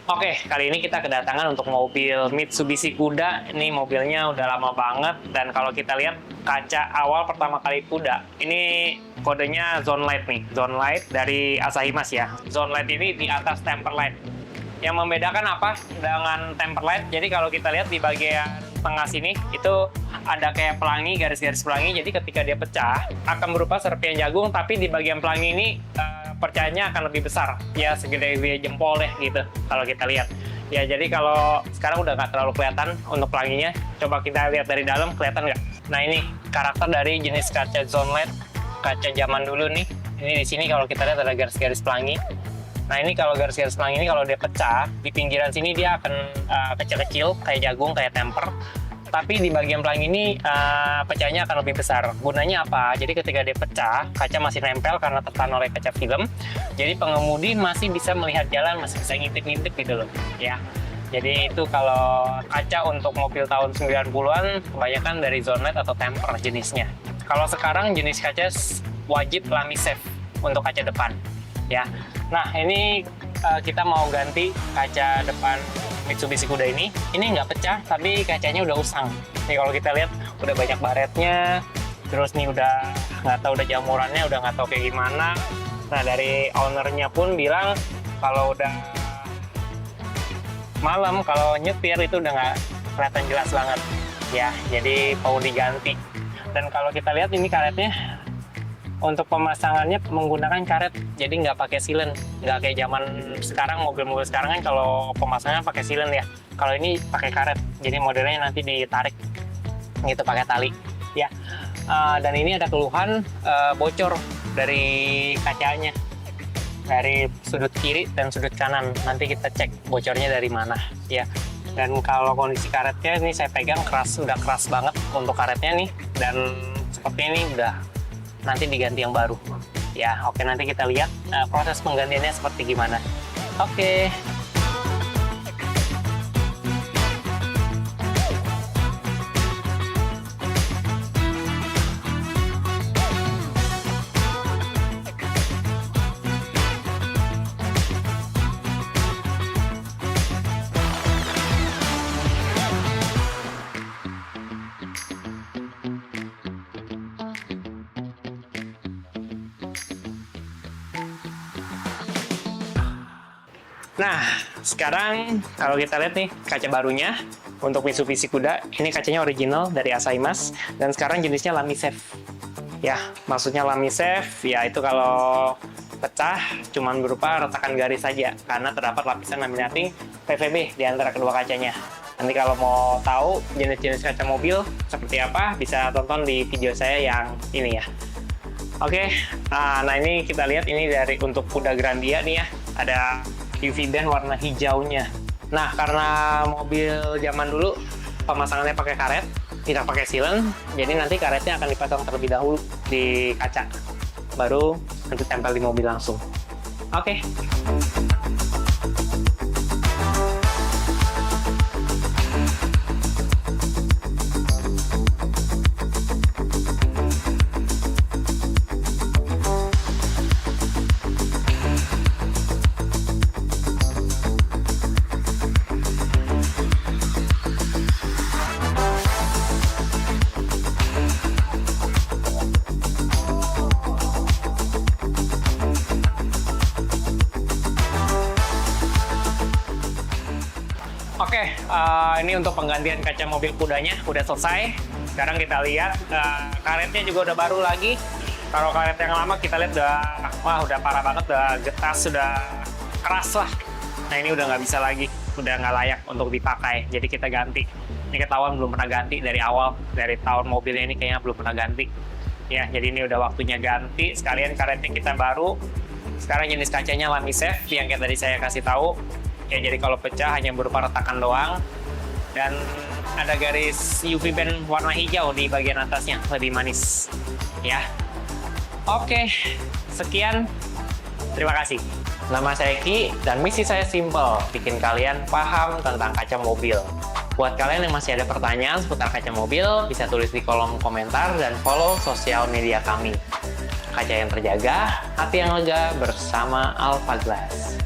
Oke, kali ini kita kedatangan untuk mobil Mitsubishi Kuda. Ini mobilnya udah lama banget, dan kalau kita lihat kaca awal pertama kali Kuda, ini kodenya Zone Light nih. Zone Light dari Asahi Mas ya. Zone Light ini di atas Temper Light. Yang membedakan apa dengan Temper Light? Jadi kalau kita lihat di bagian tengah sini, itu ada kayak pelangi, garis-garis pelangi. Jadi ketika dia pecah, akan berupa serpian jagung, tapi di bagian pelangi ini percayanya akan lebih besar, ya segede jempol deh gitu kalau kita lihat. Ya jadi kalau sekarang udah nggak terlalu kelihatan untuk pelanginya, coba kita lihat dari dalam, kelihatan nggak? Nah ini karakter dari jenis kaca Zone Light, kaca zaman dulu nih. Ini di sini kalau kita lihat ada garis-garis pelangi. Nah ini kalau garis-garis pelangi ini kalau dia pecah, di pinggiran sini dia akan kecil-kecil kayak jagung, kayak temper. Tapi di bagian pelangi ini pecahnya akan lebih besar. Gunanya apa? Jadi ketika dia pecah, kaca masih nempel karena tertahan oleh kaca film. Jadi pengemudi masih bisa melihat jalan, masih bisa ngintip-ngintip gitu loh, ya. Jadi itu kalau kaca untuk mobil tahun 90-an kebanyakan dari Zone Light atau Temper jenisnya. Kalau sekarang jenis kaca wajib Lamy Safe untuk kaca depan, ya. Nah ini kita mau ganti kaca depan Mitsubishi Kuda ini nggak pecah, tapi kacanya udah usang. Nih kalau kita lihat udah banyak baretnya, terus nih udah nggak tahu udah jamurannya, udah nggak tahu kayak gimana. Nah dari ownernya pun bilang kalau udah malam, kalau nyetir itu udah nggak kelihatan jelas banget, ya. Jadi mau diganti. Dan kalau kita lihat ini karetnya, untuk pemasangannya menggunakan karet, jadi nggak pakai silen, nggak kayak zaman sekarang. Mobil-mobil sekarang kan kalau pemasangan pakai silen ya. Kalau ini pakai karet, jadi modelnya nanti ditarik gitu pakai tali, ya. Dan ini ada keluhan bocor dari kacanya, dari sudut kiri dan sudut kanan. Nanti kita cek bocornya dari mana, ya. Dan kalau kondisi karetnya ini saya pegang keras, udah keras banget untuk karetnya nih, dan sepertinya ini udah nanti diganti yang baru, ya. Oke, nanti kita lihat proses penggantiannya seperti gimana. Oke. Nah, sekarang kalau kita lihat nih kaca barunya untuk Mitsubishi Kuda, ini kacanya original dari Asahi Mas, dan sekarang jenisnya Lamy Safe. Ya, maksudnya Lamy Safe, ya itu kalau pecah cuman berupa retakan garis saja, karena terdapat lapisan laminating PVB di antara kedua kacanya. Nanti kalau mau tahu jenis-jenis kaca mobil seperti apa, bisa tonton di video saya yang ini ya. Oke, nah ini kita lihat ini dari untuk Kuda Grandia nih ya, ada UV band warna hijaunya. Nah, karena mobil zaman dulu pemasangannya pakai karet, tidak pakai silen, jadi nanti karetnya akan dipasang terlebih dahulu di kaca, baru nanti tempel di mobil langsung. Oke. Oke, ini untuk penggantian kaca mobil Kudanya udah selesai. Sekarang kita lihat karetnya juga udah baru lagi. Kalau karet yang lama kita lihat udah parah banget, udah getas, sudah keras lah. Nah ini udah nggak bisa lagi, udah nggak layak untuk dipakai. Jadi kita ganti. Ini ketahuan belum pernah ganti dari awal, dari tahun mobilnya ini kayaknya belum pernah ganti. Ya, jadi ini udah waktunya ganti. Sekalian karetnya kita baru. Sekarang jenis kacanya Lamy Safe yang kayak tadi saya kasih tahu. Ya, jadi kalau pecah hanya berupa retakan doang, dan ada garis UV band warna hijau di bagian atasnya, lebih manis, ya. Oke, sekian, terima kasih. Nama saya Ki, dan misi saya simple, bikin kalian paham tentang kaca mobil. Buat kalian yang masih ada pertanyaan seputar kaca mobil, bisa tulis di kolom komentar dan follow sosial media kami. Kaca yang terjaga, hati yang lega bersama Alfa Glass.